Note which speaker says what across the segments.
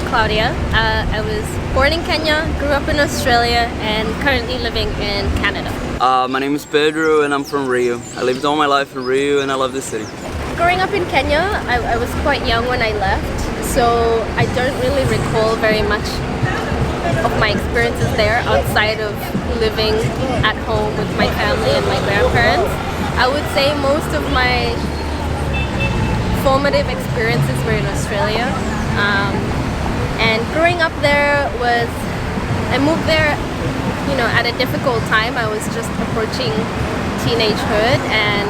Speaker 1: Claudia. I was born in Kenya, grew up in Australia, and currently living in Canada.
Speaker 2: My name is Pedro and I'm from Rio. I lived all my life in Rio and I love this city.
Speaker 1: Growing up in Kenya, I was quite young when I left, so I don't really recall very much of my experiences there outside of living at home with my family and my grandparents. I would say most of my formative experiences were in Australia. And growing up there I moved there, at a difficult time. I was just approaching teenagehood and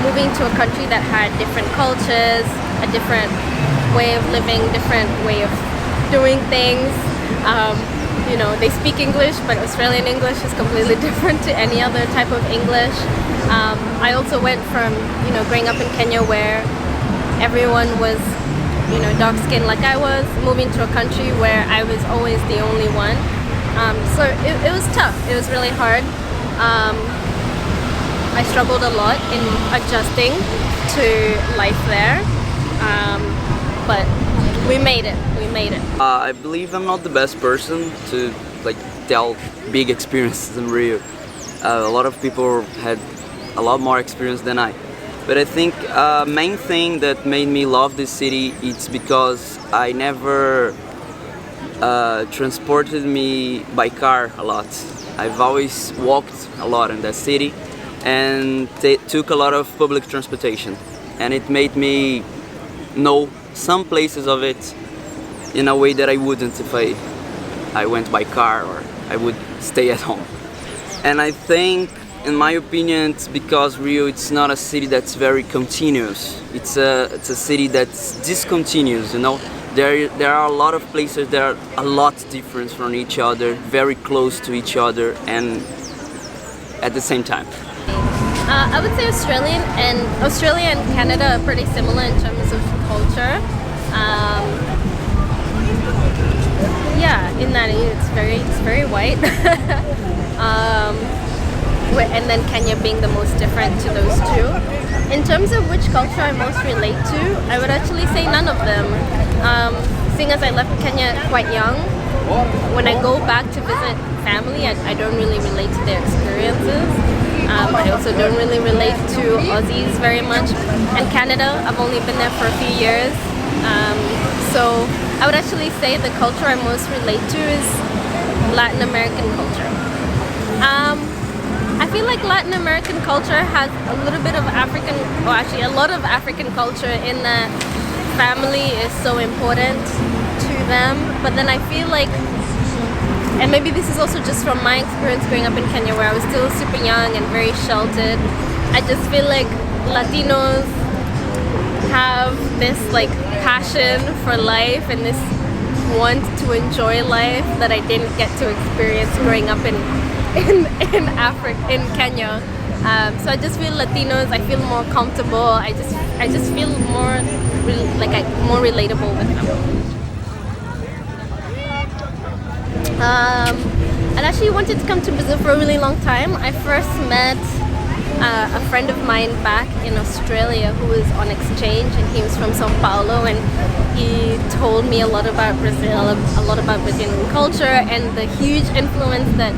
Speaker 1: moving to a country that had different cultures, a different way of living, different way of doing things. They speak English, but Australian English is completely different to any other type of English. I also went from, growing up in Kenya where everyone was, dark skinned like I was, moving to a country where I was always the only one. So it was tough. It was really hard. I struggled a lot in adjusting to life there, but we made it.
Speaker 2: I believe I'm not the best person to tell big experiences in Rio. A lot of people had a lot more experience than I. But I think main thing that made me love this city it's because I never transported me by car a lot. I've always walked a lot in that city and took a lot of public transportation, and it made me know some places of it in a way that I wouldn't if I went by car or I would stay at home. And I think, in my opinion, it's because Rio it's not a city that's very continuous. It's a city that's discontinuous. There are a lot of places that are a lot different from each other, very close to each other, and at the same time.
Speaker 1: I would say Australia and Canada are pretty similar in terms of culture. In that it's very white. And then Kenya being the most different to those two. In terms of which culture I most relate to, I would actually say none of them. Seeing as I left Kenya quite young, when I go back to visit family, I don't really relate to their experiences. I also don't really relate to Aussies very much. And Canada, I've only been there for a few years. So I would actually say the culture I most relate to is Latin American culture. I feel like Latin American culture has a little bit of African, or actually a lot of African culture in that family is so important to them. But then I feel like, and maybe this is also just from my experience growing up in Kenya where I was still super young and very sheltered, I just feel like Latinos have this passion for life and this want to enjoy life that I didn't get to experience growing up in Africa, in Kenya. So I just feel Latinos, I feel more comfortable. I just feel more more relatable with them. I actually wanted to come to Brazil for a really long time. I first met a friend of mine back in Australia who was on exchange, and he was from São Paulo, and he told me a lot about Brazil, a lot about Brazilian culture and the huge influence that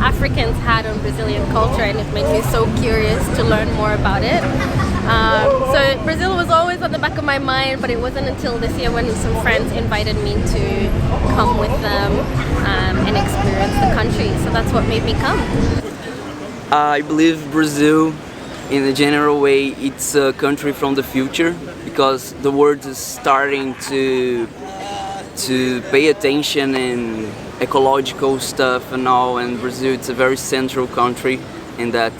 Speaker 1: Africans had on Brazilian culture, and it made me so curious to learn more about it. So Brazil was always on the back of my mind, but it wasn't until this year when some friends invited me to come with them and experience the country. So that's what made me come.
Speaker 2: I believe Brazil, in a general way, it's a country from the future because the world is starting to pay attention in ecological stuff and all, and Brazil it's a very central country in that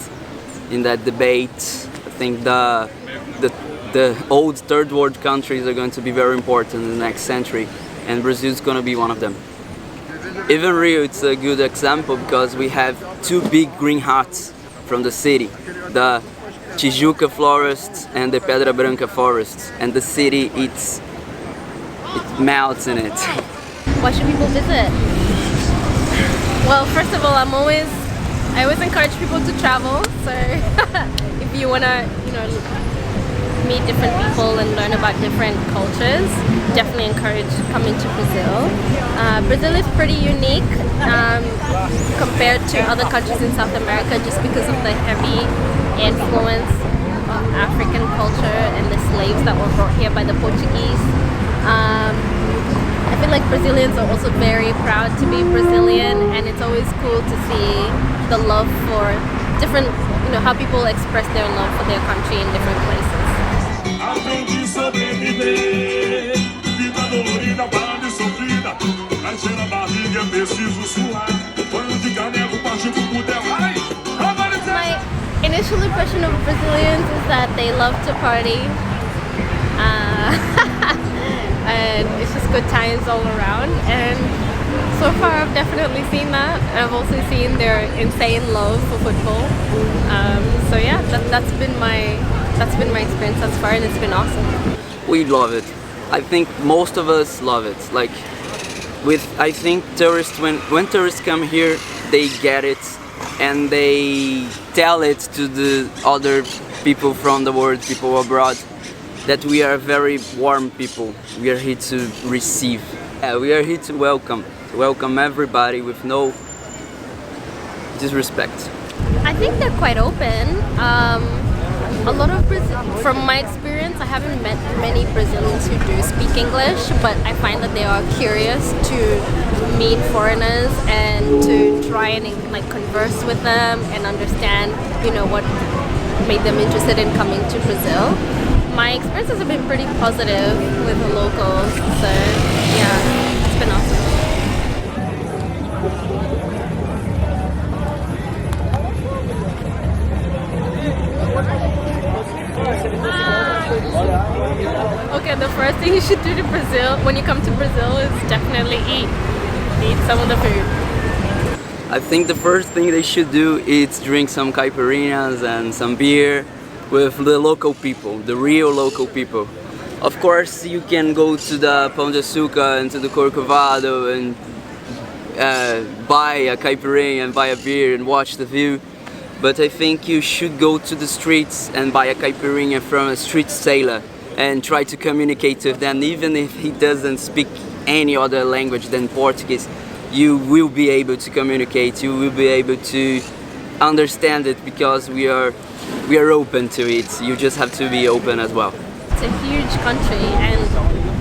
Speaker 2: debate. I think the old third world countries are going to be very important in the next century, and Brazil is going to be one of them. Even Rio, it's a good example because we have two big green huts from the city, the Tijuca forest and the Pedra Branca forest, and the city it melts in it.
Speaker 1: Why should people visit? Well, first of all, I always encourage people to travel. So if you wanna, meet different people and learn about different cultures, definitely encourage coming to Brazil. Brazil is pretty unique compared to other countries in South America just because of the heavy influence of African culture and the slaves that were brought here by the Portuguese. I feel like Brazilians are also very proud to be Brazilian, and it's always cool to see the love for different, how people express their love for their country in different places.
Speaker 3: Aprendi sobreviver, vida dolorida, para de sofrida, encher a barriga é preciso suar, banho de caneco, partiu pro puder, ai,
Speaker 1: My initial impression of Brazilians is that they love to party. And it's just good times all around, and so far I've definitely seen that. I've also seen their insane love for football. So yeah, that's been my experience thus far, and it's been awesome.
Speaker 2: We love it. I think most of us love it. Like I think tourists, when tourists come here, they get it and they tell it to the other people from the world, people abroad, that we are very warm people. We are here to receive. We are here to welcome everybody with no disrespect.
Speaker 1: I think they're quite open. A lot of from my experience, I haven't met many Brazilians who do speak English, but I find that they are curious to meet foreigners and to try and converse with them and understand, what made them interested in coming to Brazil. My experiences have been pretty positive with the locals, so yeah, it's been awesome. Okay, the first thing you should do to Brazil, when you come to Brazil, is definitely eat some of the food.
Speaker 2: I think the first thing they should do is drink some caipirinhas and some beer with the local people, the real local people. Of course, you can go to the Pão de Açúcar and to the Corcovado and buy a caipirinha and buy a beer and watch the view. But I think you should go to the streets and buy a caipirinha from a street sailor and try to communicate with them. Even if he doesn't speak any other language than Portuguese, you will be able to communicate, you will be able to understand it, because we are open to it. You just have to be open as well.
Speaker 1: It's a huge country, and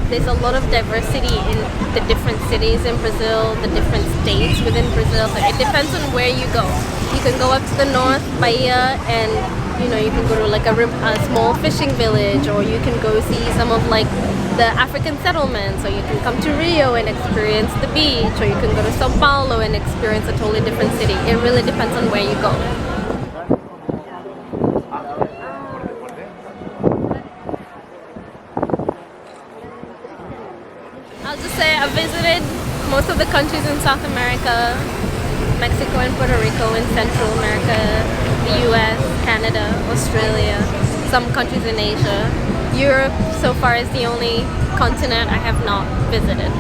Speaker 1: there's a lot of diversity in the different cities in Brazil, the different states within Brazil. So it depends on where you go. You can go up to the north, Bahia, and you can go to a small fishing village, or you can go see some of the African settlements, or you can come to Rio and experience the beach, or you can go to Sao Paulo and experience a totally different city. It really depends on where you go. I'll just say I've visited most of the countries in South America, Mexico and Puerto Rico, in Central America, the US, Canada, Australia, some countries in Asia. Europe so far is the only continent I have not visited.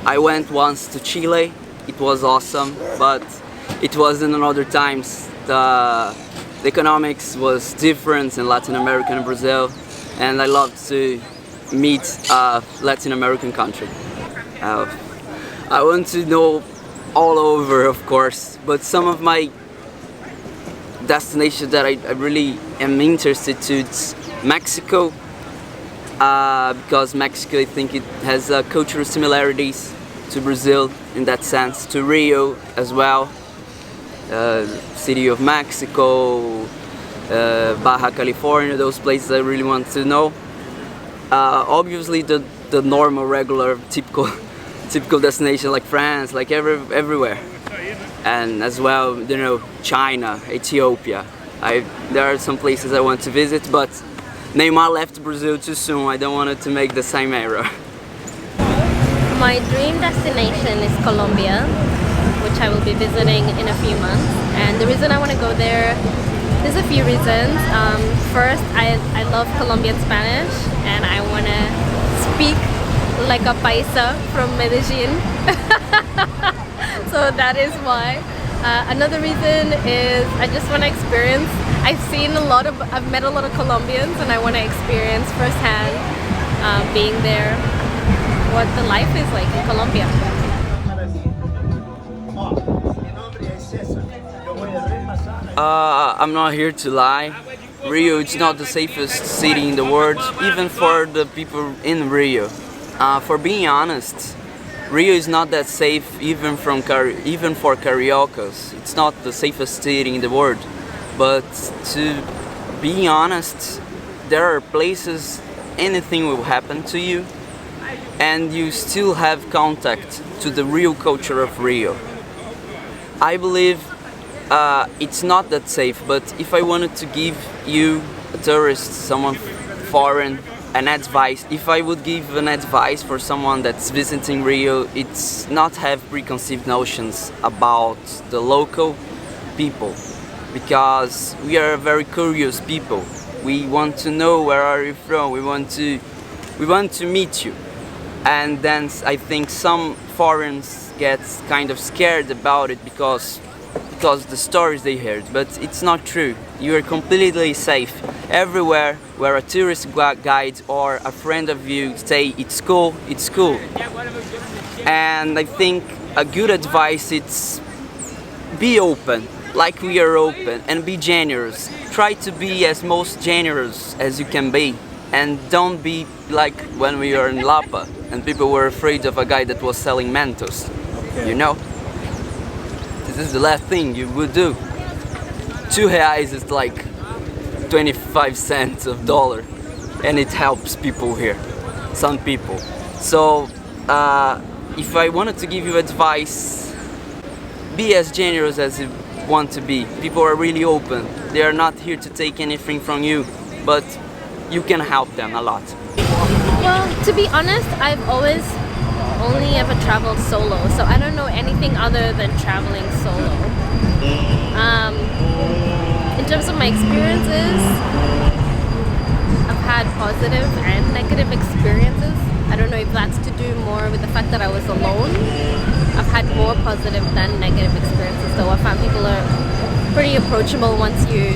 Speaker 2: I went once to Chile. It was awesome, but it was in other times. The economics was different in Latin America and Brazil, and I love to meet a Latin American country. I want to know all over, of course, but some of my destinations that I really am interested to is Mexico, because Mexico, I think it has cultural similarities to Brazil in that sense, to Rio as well, City of Mexico, Baja California, those places I really want to know. Obviously the normal, regular, typical destination like France, like everywhere. And as well, China, Ethiopia. There are some places I want to visit, but Neymar left Brazil too soon. I don't want it to make the same error.
Speaker 1: My dream destination is Colombia, which I will be visiting in a few months. And the reason I want to go there, there's a few reasons. First, I love Colombian Spanish, and I want to speak like a paisa from Medellin. So that is why. Another reason is I just want to experience. I've met a lot of Colombians, and I want to experience firsthand being there, what the life is like in Colombia.
Speaker 2: I'm not here to lie. Rio is not the safest city in the world, even for the people in Rio. For being honest, Rio is not that safe even for cariocas. It's not the safest city in the world. But to be honest, there are places anything will happen to you and you still have contact to the real culture of Rio. I believe it's not that safe, but if I wanted to give you, a tourist, someone foreign, an advice, if I would give an advice for someone that's visiting Rio, it's not have preconceived notions about the local people, because we are very curious people. We want to know where are you from, we want to meet you. And then I think some foreigners get kind of scared about it because the stories they heard, but it's not true. You are completely safe everywhere where a tourist guide or a friend of you say it's cool, it's cool. And I think a good advice is be open, like we are open, and be generous. Try to be as most generous as you can be, and don't be like when we were in Lapa and people were afraid of a guy that was selling Mentos, you know? This is the last thing you would do. 2 reais is like 25 cents of dollar, and it helps people here, some people. So if I wanted to give you advice, be as generous as you want to be. People are really open. They are not here to take anything from you, but you can help them a lot.
Speaker 1: Well, to be honest, I've always only ever traveled solo, so I don't know anything other than traveling solo. In terms of my experiences, I've had positive and negative experiences. I don't know if that's to do more with the fact that I was alone. I've had more positive than negative experiences, though. I found people are pretty approachable once you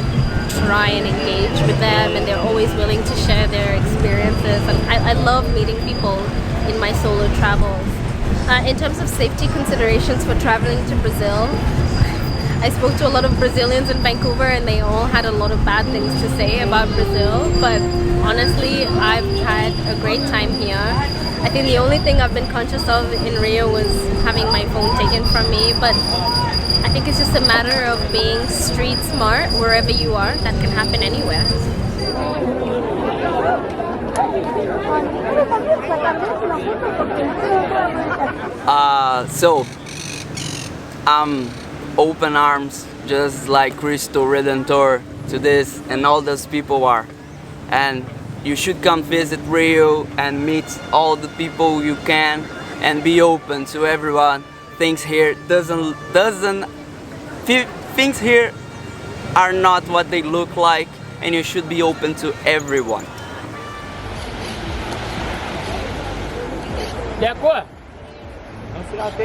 Speaker 1: try and engage with them, and they're always willing to share their experiences, and I love meeting people in my solo travels. In terms of safety considerations for traveling to Brazil, I spoke to a lot of Brazilians in Vancouver, and they all had a lot of bad things to say about Brazil, but honestly, I've had a great time here. I think the only thing I've been conscious of in Rio was having my phone taken from me, but I think it's just a matter of being street smart wherever you are. That can happen anywhere.
Speaker 2: So I'm open arms, just like Cristo Redentor to this, and all those people are. And you should come visit Rio and meet all the people you can, and be open to everyone. Things here things here are not what they look like, and you should be open to everyone.
Speaker 4: Deco, vamos tirar a